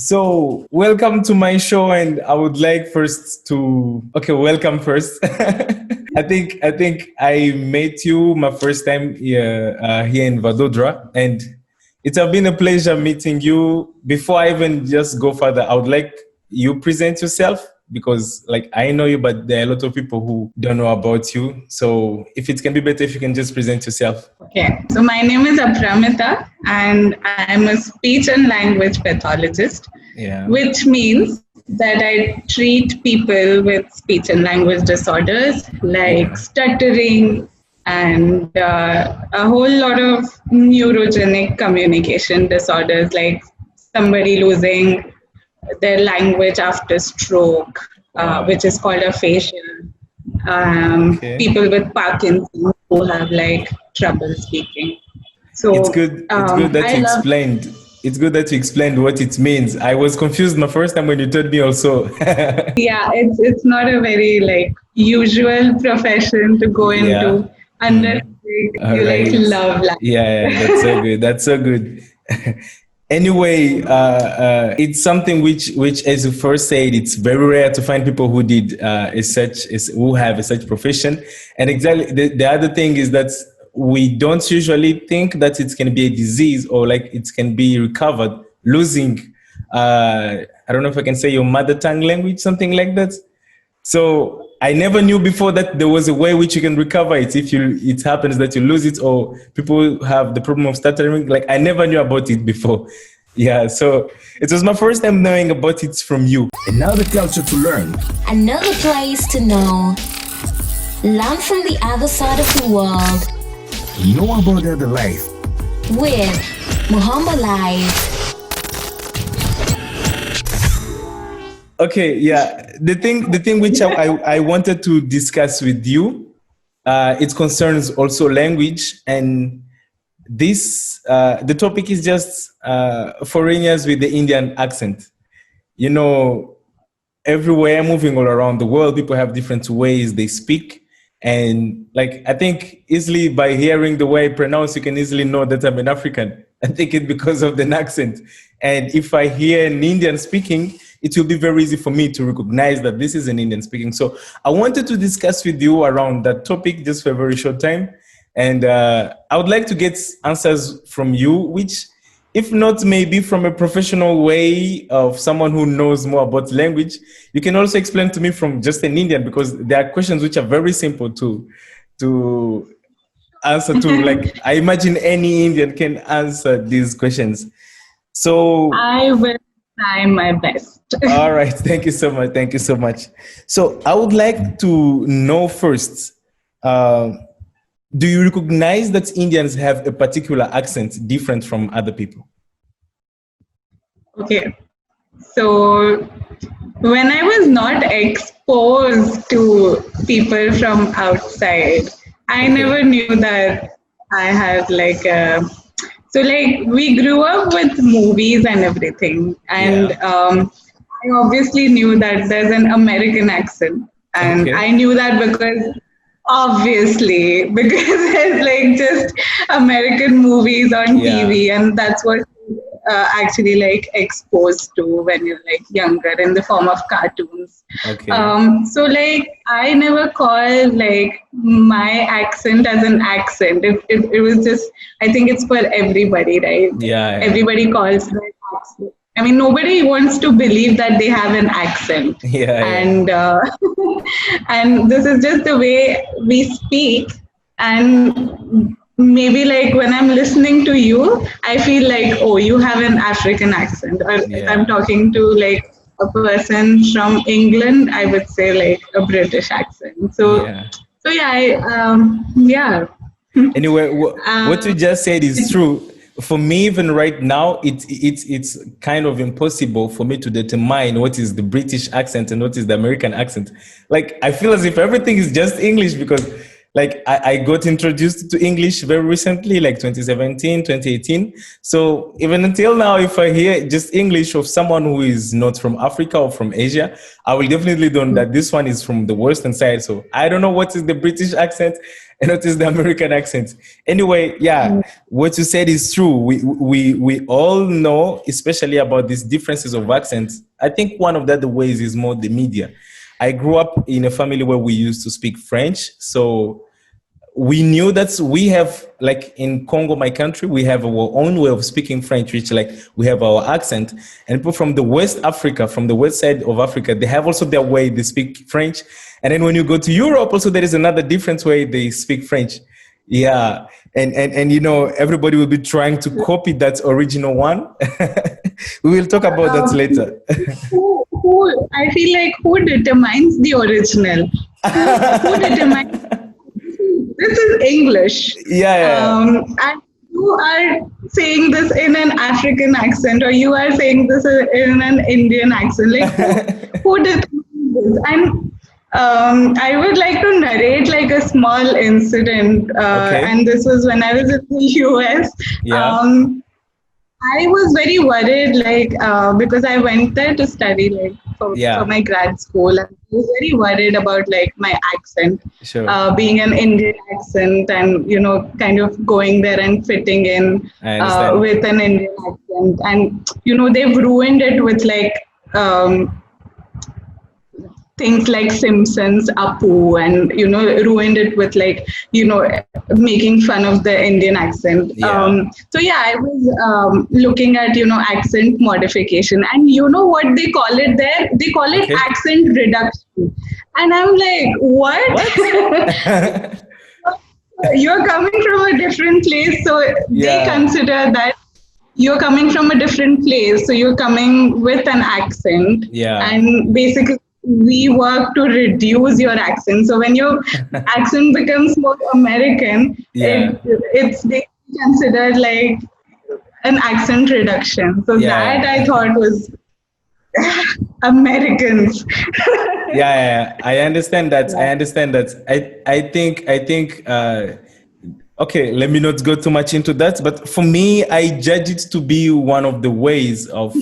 So, welcome to my show, and I would like first to welcome first. I think I met you my first time here in Vadodara, and it has been a pleasure meeting you. Before I even just go further, I would like you present yourself because, like, I know you, but there are a lot of people who don't know about you. So, if it can be better, if you can just present yourself. Okay, so my name is Apramita and I'm a speech and language pathologist, Yeah. which means that I treat people with speech and language disorders like stuttering and a whole lot of neurogenic communication disorders like somebody losing their language after stroke, which is called aphasia. Okay. People with Parkinson's who have like trouble speaking. It's So good. It's good that I you love, explained. It's good that you explained what it means. I was confused the first time when you told me also. yeah, it's not a very like usual profession to go Yeah. into unless All you like right. love Yeah, language. that's so good. That's so good. Anyway, it's something which, as you first said, it's very rare to find people who did who have a such profession. And exactly, the other thing is that we don't usually think that it can be a disease or like it can be recovered losing. I don't know if I can say your mother tongue language, something like that. So I never knew before that there was a way which you can recover it if it happens that you lose it or people have the problem of stuttering. Like I never knew about it before. Yeah, so it was my first time knowing about it from you. Another culture to learn. Another place to know. Learn from the other side of the world Know about the other life. with MUHOMBO Live. Okay, yeah. The thing which I wanted to discuss with you, it concerns also language, and this the topic is just foreigners with the Indian accent. You know, everywhere, moving all around the world, people have different ways they speak, and like I think easily by hearing the way I pronounce, you can easily know that I'm an African. I think it's because of the accent, and if I hear an Indian speaking, it will be very easy for me to recognize that this is an Indian speaking. So I wanted to discuss with you around that topic just for a very short time. And I would like to get answers from you, which, if not maybe from a professional way of someone who knows more about language, you can also explain to me from just an Indian, because there are questions which are very simple to answer to. Like I imagine any Indian can answer these questions. So I will try my best. all right. Thank you so much. Thank you so much. So I would like to know first, uh, do you recognize that Indians have a particular accent different from other people? Okay, so when I was not exposed to people from outside, I never knew that I had like a. So like we grew up with movies and everything, and Yeah. I obviously knew that there's an American accent, and Okay. I knew that because obviously because there's like just American movies on Yeah. TV, and that's what actually like exposed to when you're like younger in the form of cartoons. Okay. So like I never call like my accent as an accent. It was just, I think it's for everybody, right? Yeah. Yeah. Everybody calls their accent. I mean, nobody wants to believe that they have an accent, Yeah. Yeah. and and this is just the way we speak. And maybe like when I'm listening to you, I feel like, oh, you have an African accent. Or if I'm Yeah. talking to like a person from England, I would say like a British accent. So Yeah. so yeah, yeah. Anyway, what you Um, just said is true. For me, even right now, it's kind of impossible for me to determine what is the British accent and what is the American accent. Like I feel as if everything is just English, because like I got introduced to English very recently, like 2017, 2018. So even until now, if I hear just English of someone who is not from Africa or from Asia, I will definitely know that this one is from the Western side. So I don't know what is the British accent and what is the American accent. Anyway, yeah, what you said is true. We all know, especially about these differences of accents. I think one of the other ways is more the media. I grew up in a family where we used to speak French. So we knew that we have, like in Congo, my country, we have our own way of speaking French, which like we have our accent. And people from the West Africa, from the west side of Africa, they have also their way they speak French. And then when you go to Europe, also there is another different way they speak French. Yeah. And you know, everybody will be trying to copy that original one. We will talk about that later. Who I feel like who determines the original? Who determines this is English? Yeah. And you are saying this in an African accent, or you are saying this in an Indian accent. Like who determines this? And I would like to narrate like a small incident, and this was when I was in the US. Yeah. I was very worried, like, because I went there to study, like, for my grad school. And I was very worried about, like, my accent, being an Indian accent and, you know, kind of going there and fitting in with an Indian accent. And, you know, they've ruined it with, like, things like Simpsons, Apu, and, you know, ruined it with, like, you know, making fun of the Indian accent. So yeah, I was looking at, you know, accent modification, and you know what they call it there? They call it accent reduction. And I'm like, what? You're coming from a different place, so they consider that you're coming from a different place, so you're coming with an accent. And basically we work to reduce your accent. So when your accent becomes more American, it's considered like an accent reduction. So that I thought was Americans. I understand that. I think okay, let me not go too much into that. But for me, I judge it to be one of the ways of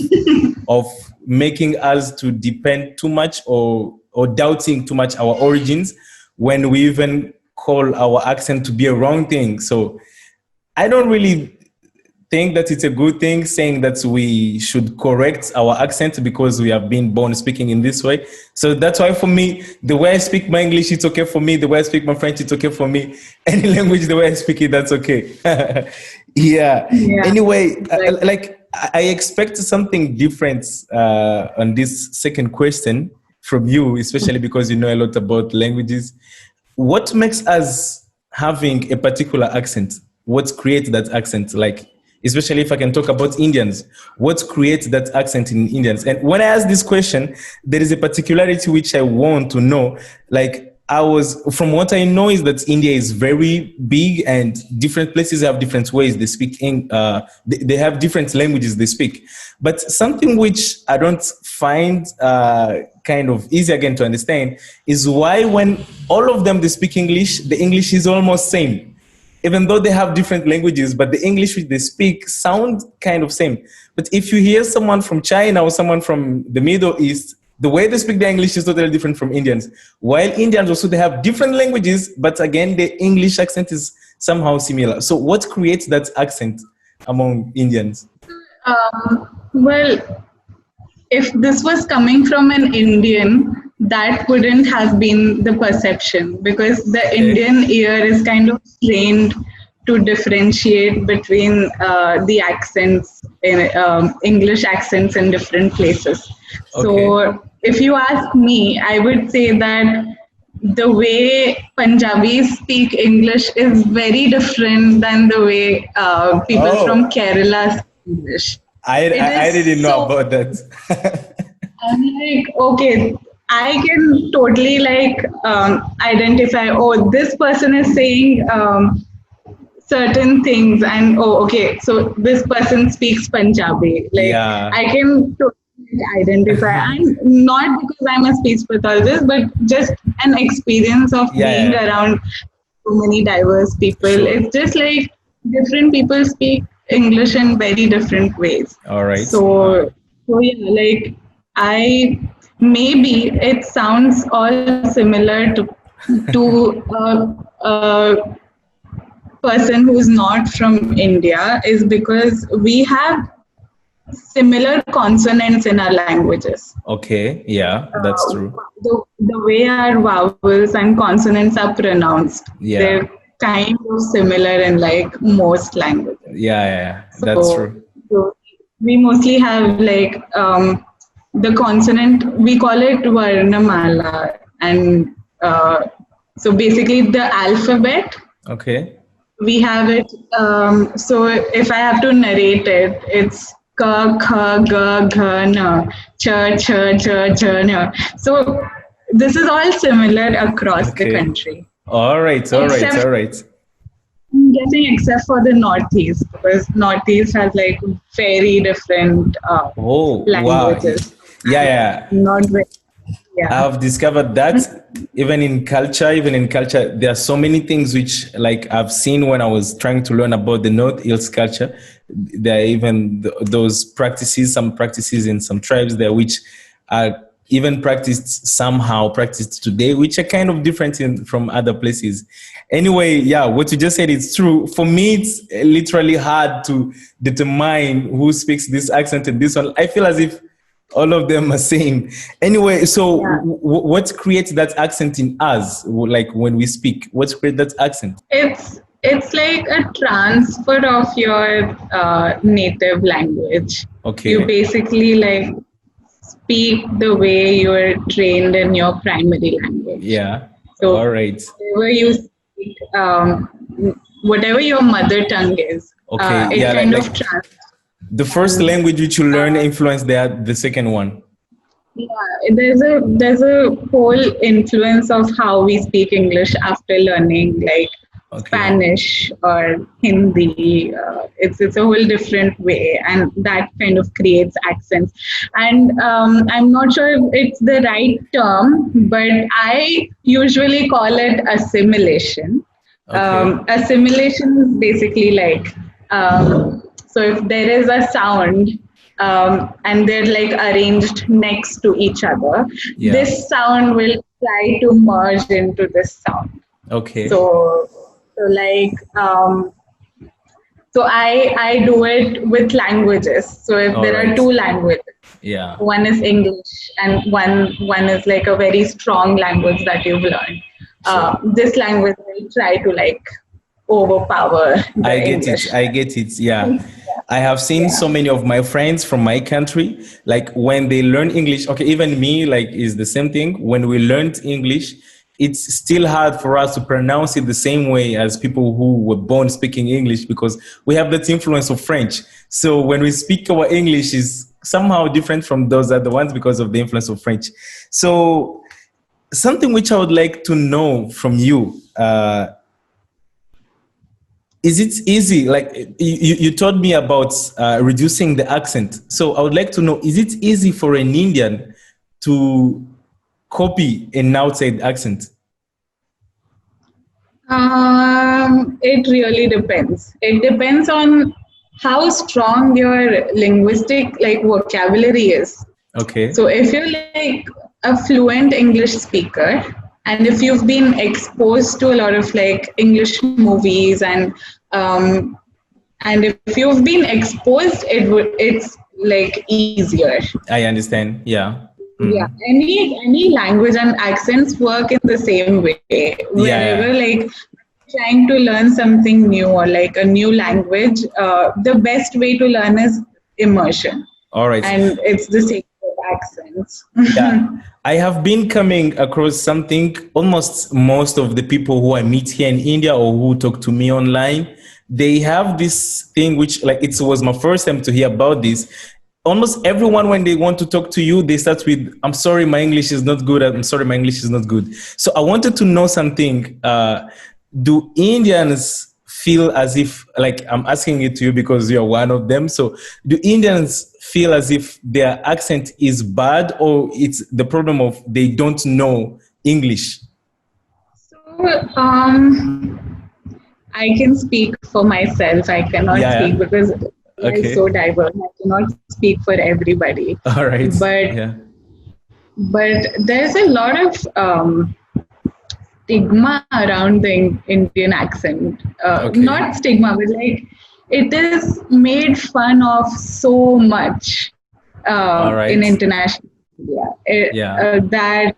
making us to depend too much or doubting too much our origins, when we even call our accent to be a wrong thing. So I don't really think that it's a good thing saying that we should correct our accent because we have been born speaking in this way. So that's why for me, the way I speak my English, it's okay for me. The way I speak my French, it's okay for me. Any language, the way I speak it, that's okay. Anyway, like I expect something different on this second question from you, especially because you know a lot about languages. What makes us having a particular accent? What creates that accent? Like, especially if I can talk about Indians, what creates that accent in Indians? And when I ask this question, there is a particularity which I want to know. Like, from what I know is that India is very big and different places have different ways they speak. They have different languages they speak. But something which I don't find kind of easy again to understand is why when all of them they speak English, the English is almost same. Even though they have different languages, but the English which they speak sound kind of same. But if you hear someone from China or someone from the Middle East, the way they speak their English is totally different from Indians. While Indians also, they have different languages, but again, the English accent is somehow similar. So what creates that accent among Indians? Well, if this was coming from an Indian, that wouldn't have been the perception, because the Indian ear is kind of trained to differentiate between the accents, English accents in different places. So if you ask me, I would say that the way Punjabis speak English is very different than the way people from Kerala speak English. I didn't know about that. I'm like, okay, I can totally like identify, oh, this person is saying certain things, and oh, okay, so this person speaks Punjabi. Like, I can totally identify, and not because I'm a speech pathologist, but just an experience of being around so many diverse people. Sure. It's just like different people speak English in very different ways. All right. So yeah, like I maybe it sounds all similar to a person who's not from India is because we have similar consonants in our languages. Okay. Yeah, that's true. The way our vowels and consonants are pronounced, Yeah. they're kind of similar in like most languages. Yeah, that's true. So we mostly have like the consonant, we call it Varnamala. And so basically the alphabet, Okay. we have it. So if I have to narrate it, it's ka, kha, ga, gha, na, cha, cha, ja, ja, na. So this is all similar across the Okay. country. All right. I'm guessing except for the Northeast, because Northeast has like very different Oh, languages. wow. Yeah. Not very, yeah. I've discovered that even in culture, there are so many things which, like, I've seen when I was trying to learn about the North Hills culture. There are even those practices, some practices in some tribes there, which are even practiced today, which are kind of different from other places. Anyway, yeah, what you just said is true. For me, it's literally hard to determine who speaks this accent and this one. I feel as if all of them are same. Anyway, so Yeah. what creates that accent in us? Like when we speak, what creates that accent? It's like a transfer of your native language. Okay. You basically like speak the way you were trained in your primary language. Yeah. So All right. whatever you speak, whatever your mother tongue is, Okay, it yeah, kind like of trans. the first language which you learn influence the second one. Yeah, there's a whole influence of how we speak English after learning like Okay. Spanish or Hindi. It's a whole different way, and that kind of creates accents. And I'm not sure if it's the right term, but I usually call it assimilation. Okay. Assimilation is basically like so if there is a sound and they're like arranged next to each other, Yeah. this sound will try to merge into this sound. Okay. So like so I do it with languages. So if there are Alright. two languages, Yeah. one is English and one is like a very strong language that you've learned. This language will try to like overpower the I get English. it. I get it. Yeah. I have seen so many of my friends from my country, like when they learn English, okay, even me, like, is the same thing. When we learned English, it's still hard for us to pronounce it the same way as people who were born speaking English because we have that influence of French. So when we speak, our English is somehow different from those other ones because of the influence of French. So something which I would like to know from you, is it easy? Like you told me about reducing the accent. So I would like to know, is it easy for an Indian to copy an outside accent? It really depends. It depends on how strong your linguistic like vocabulary is. Okay. So if you're like a fluent English speaker, and if you've been exposed to a lot of like English movies and if you've been exposed, it's like easier. I understand. Yeah. Yeah, any language and accents work in the same way. Wherever like trying to learn something new or like a new language, the best way to learn is immersion. All right. And it's the same with accents. Yeah. I have been coming across something, almost most of the people who I meet here in India or who talk to me online, they have this thing which, like, it was my first time to hear about this. Almost everyone, when they want to talk to you, they start with, I'm sorry, my English is not good. I'm sorry, my English is not good. So I wanted to know something. Do Indians feel as if, like, I'm asking it to you because you're one of them. So do Indians feel as if their accent is bad, or it's the problem of they don't know English? So I can speak for myself. I cannot Yeah, speak yeah. because it's Okay. so diverse. I cannot speak for everybody. All right. But Yeah. there's a lot of stigma around the Indian accent. Okay. Not stigma, but like it is made fun of so much All in right. international media. Yeah. That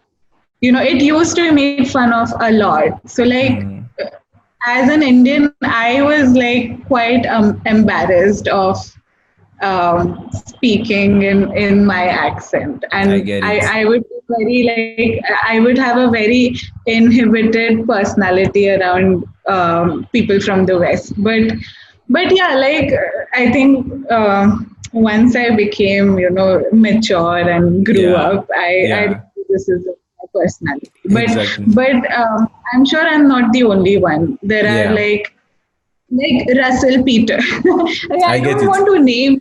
it used to be made fun of a lot. So like Mm, as an Indian, I was like quite embarrassed of speaking in my accent, I and get I it. I would be very like I would have a very inhibited personality around people from the West, but yeah, like I think. Once I became, mature and grew Yeah. up, I Yeah. realized this is my personality. Exactly. But I'm sure I'm not the only one. There are Yeah. like Russell Peter. I I get don't it. want to name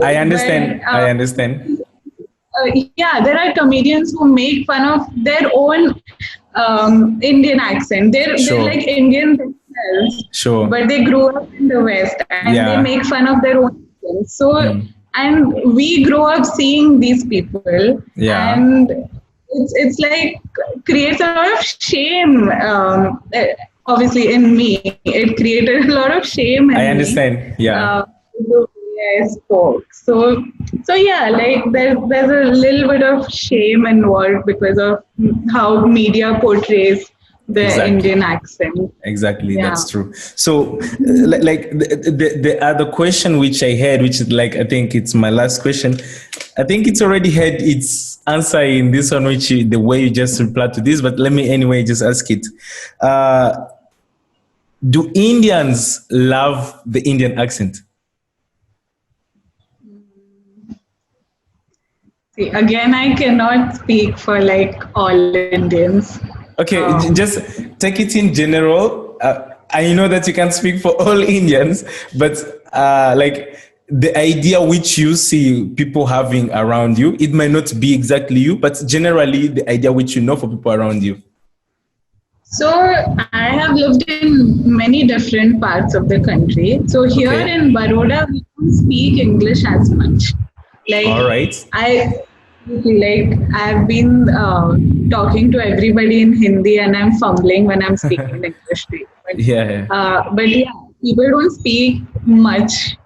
I people, understand. but I understand. yeah, there are comedians who make fun of their own Indian accent. They're Sure. like Indian themselves, Sure. but they grew up in the West and they Yeah. make fun of their own accent. So, Mm. and we grow up seeing these people, Yeah. and it's like creates a lot of shame. Obviously, in me, it created a lot of shame I in me. understand. Yeah. The way I spoke. So yeah, like there's a little bit of shame involved because of how media portrays the Exactly. Indian accent. Exactly, Yeah. that's true. So, like the other question which I had, which is like I think it's my last question. I think it's already had its answer in this one, the way you just replied to this. But let me anyway just ask it. Uh, do Indians love the Indian accent? See, again, I cannot speak for like all Indians. Okay, Um, just take it in general. I know that you can't speak for all Indians, but like the idea which you see people having around you, it might not be exactly you, but generally the idea which you know for people around you. So I have lived in many different parts of the country. So here Okay. in Baroda, we don't speak English as much. All Like right. I've been talking to everybody in Hindi, and I'm fumbling when I'm speaking in English to you. Yeah, yeah. But yeah, people don't speak much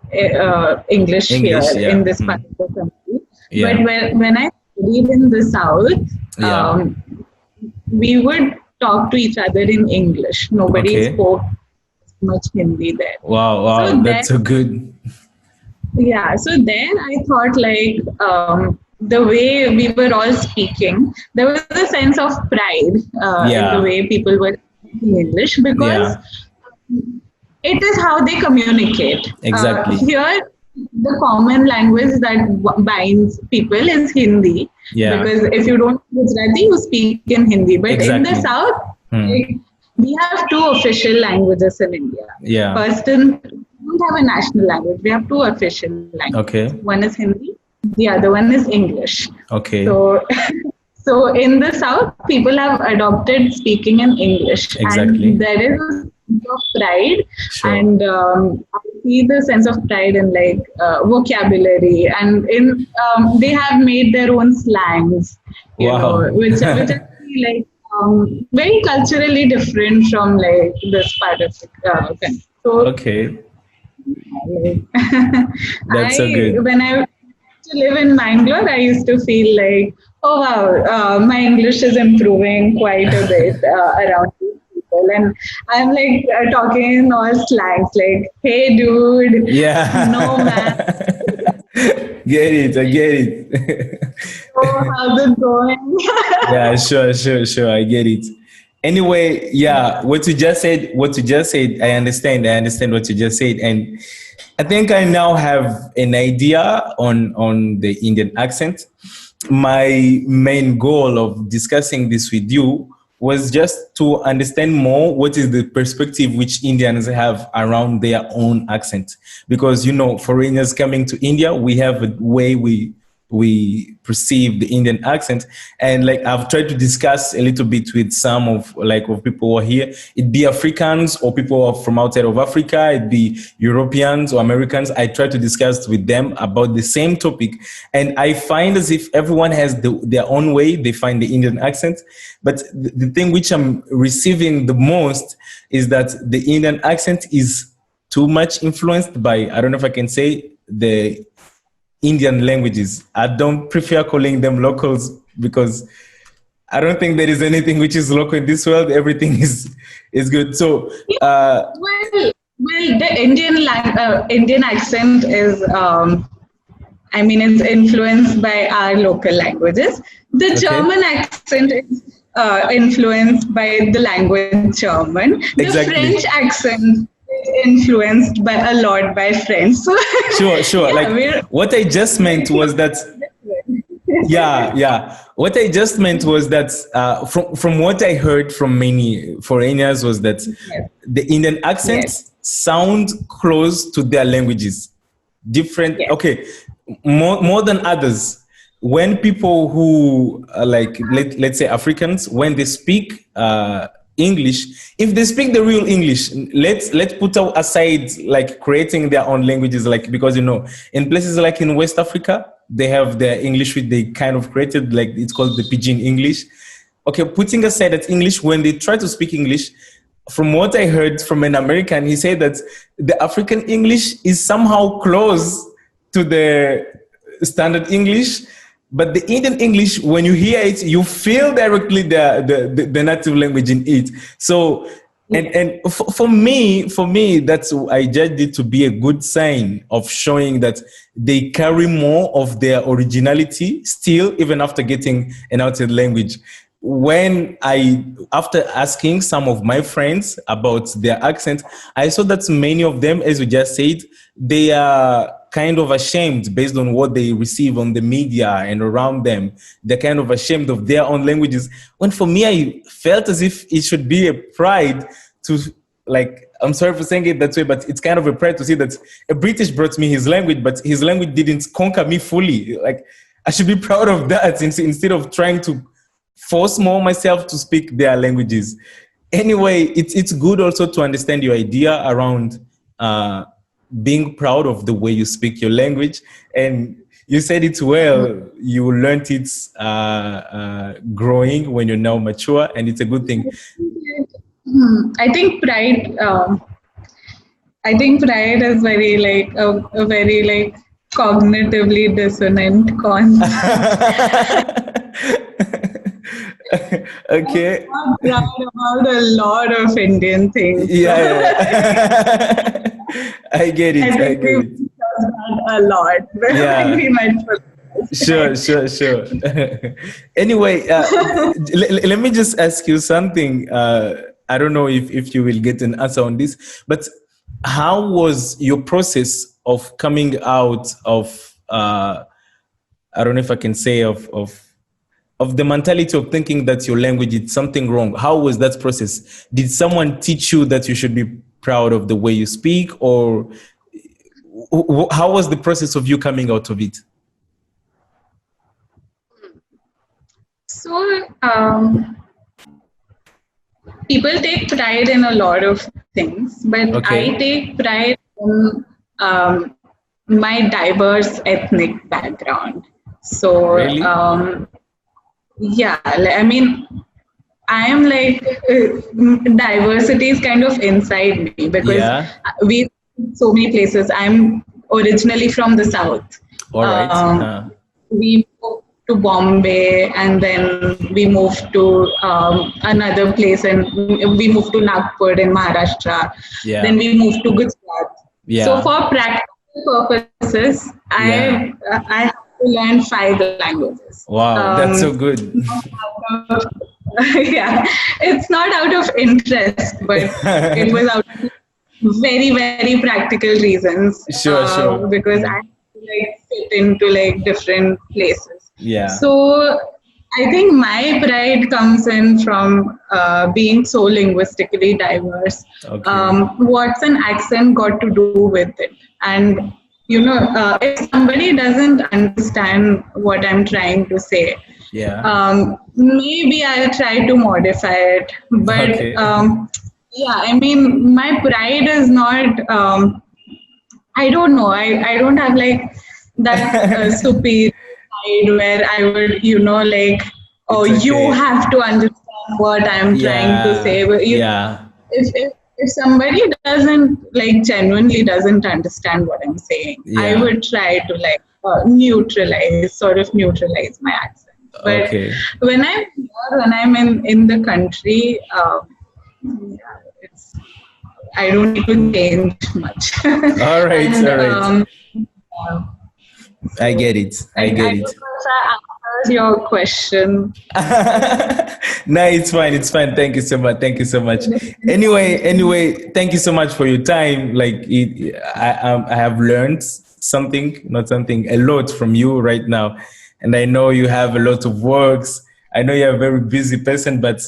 English here English. in Yeah. this part Mm. of the country. But Yeah. when I studied in the south, Yeah. we would talk to each other in English. Nobody Okay. spoke much Hindi there. Wow. So Wow. then, That's so good. yeah, so then I thought like the way we were all speaking, there was a sense of pride in the Yeah. way people were speaking English because Yeah. it is how they communicate. Exactly. Here, the common language that binds people is Hindi, Yeah. because if you don't speak Gujarati, you speak in Hindi. But in the Exactly. south, Hmm. like, we have two official languages in India. Yeah. First, we don't have a national language. We have two official languages. Okay. One is Hindi, the other one is English. Okay. So, so in the south, people have adopted speaking in English, Exactly. and there is a sense of pride, Sure. and I see the sense of pride in like vocabulary, and in they have made their own slangs, Wow. which I feel like very culturally different from like this part of the country. So Okay. like, That's so good. when I used to live in Mangalore, I used to feel like, oh wow, my English is improving quite a bit around these people, and I'm like talking in all slangs, like, hey dude, no man, Yeah. Get it. I get it. so how's it going? Yeah, sure. I get it. Anyway, yeah, what you just said, I understand what you just said. And I think I now have an idea on the Indian accent. My main goal of discussing this with you was just to understand more what is the perspective which Indians have around their own accent. Because, foreigners coming to India, we have a way we we perceive the Indian accent. And like I've tried to discuss a little bit with some of people who are here. It be Africans or people who are from outside of Africa. It be Europeans or Americans. I try to discuss with them about the same topic, and I find as if everyone has their own way they find the Indian accent. But the thing which I'm receiving the most is that the Indian accent is too much influenced by, I don't know if I can say, the Indian languages. I don't prefer calling them locals because I don't think there is anything which is local in this world. Everything is good. So, well, the Indian accent is, it's influenced by our local languages. The German accent is influenced by the language German. The Exactly. French accent influenced by a lot by French. So sure. yeah, What I just meant was that, yeah. What I just meant was that from what I heard from many foreigners was that the Indian accents sound close to their languages, different. Yes. Okay, more than others. When people who are let's say Africans, when they speak English, if they speak the real English, let's put aside creating their own languages, because in places like in West Africa, they have their English which they kind of created, it's called the Pidgin English. Okay, putting aside that English, when they try to speak English, from what I heard from an American, he said that the African English is somehow close to the standard English. But the Indian English, when you hear it, you feel directly the native language in it. So, and for me, that's, I judged it to be a good sign of showing that they carry more of their originality still, even after getting an outside language. After asking some of my friends about their accent, I saw that many of them, as you just said, they are kind of ashamed based on what they receive on the media and around them. They're kind of ashamed of their own languages. When for me, I felt as if it should be a pride to, I'm sorry for saying it that way, but it's kind of a pride to see that a British brought me his language, but his language didn't conquer me fully. I should be proud of that instead of trying to force more myself to speak their languages. Anyway, it's good also to understand your idea around being proud of the way you speak your language. And you said it well, you learned it growing when you're now mature, and it's a good thing. I think pride is very a very cognitively dissonant concept. Okay. I'm proud about a lot of Indian things. Yeah. I get it. I think we've discussed that a lot. Yeah. We might Sure. Anyway, let me just ask you something. I don't know if you will get an answer on this, but how was your process of coming out of, I don't know if I can say, of the mentality of thinking that your language is something wrong? How was that process? Did someone teach you that you should be proud of the way you speak, or how was the process of you coming out of it? So, people take pride in a lot of things, but Okay. I take pride in my diverse ethnic background. So, Really? yeah, I am diversity is kind of inside me because we so many places. I'm originally from the South. All right. We moved to Bombay, and then we moved to another place, and we moved to Nagpur in Maharashtra. Yeah. Then we moved to Gujarat. Yeah. So for practical purposes, I have to learn 5 languages. Wow, that's so good. Yeah, it's not out of interest, but it was out of very, very practical reasons. Sure. Because I fit into different places. Yeah. So I think my pride comes in from being so linguistically diverse. Okay. What's an accent got to do with it? And if somebody doesn't understand what I'm trying to say, maybe I'll try to modify it. But Okay. yeah, I mean, my pride is not. I don't know. I don't have like that superior side where I would, like, oh, It's you okay. have to understand what I'm trying to say. But Yeah. if somebody doesn't like genuinely doesn't understand what I'm saying, I Yeah. would try to like neutralize my accent. But Okay. when I'm here, when I'm in the country, yeah, it's I don't need to change much. All right. And All right. yeah, I so get it. I I get don't it. know if I answered your question. No, it's fine. It's fine. Thank you so much. Thank you so much. Anyway, thank you so much for your time. I have learned something, not something, a lot from you right now, and I know you have a lot of works. I know you're a very busy person, but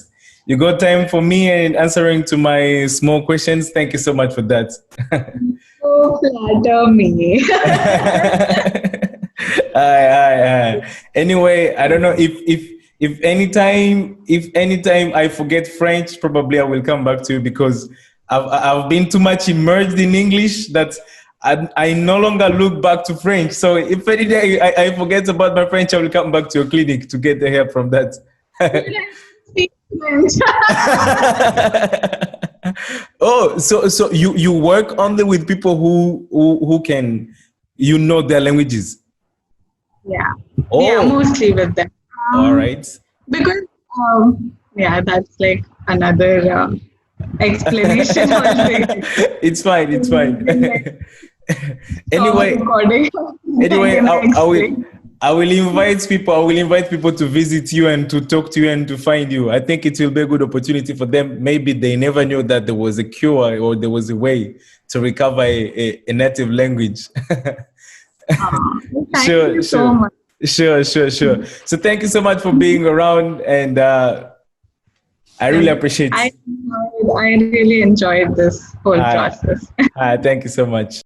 you got time for me and answering to my small questions. Thank you so much for that. So flatter me. Anyway, I don't know if anytime I forget French, probably I will come back to you because I've been too much immersed in English that I no longer look back to French. So if any day I forget about my French, I will come back to your clinic to get the help from that. Speak French. Oh, so you work only with people who can their languages. Yeah, Oh, mostly with them. all right. Because that's like another explanation altogether. It's fine. It's We fine. can like stop Anyway, recording. I anyway, can I will. explain. I will invite people. I will invite people to visit you and to talk to you and to find you. I think it will be a good opportunity for them. Maybe they never knew that there was a cure or there was a way to recover a native language. Thank Sure, you so sure, much. sure. So thank you so much for being around, and I really And appreciate. I really enjoyed this whole Uh, process. thank you so much.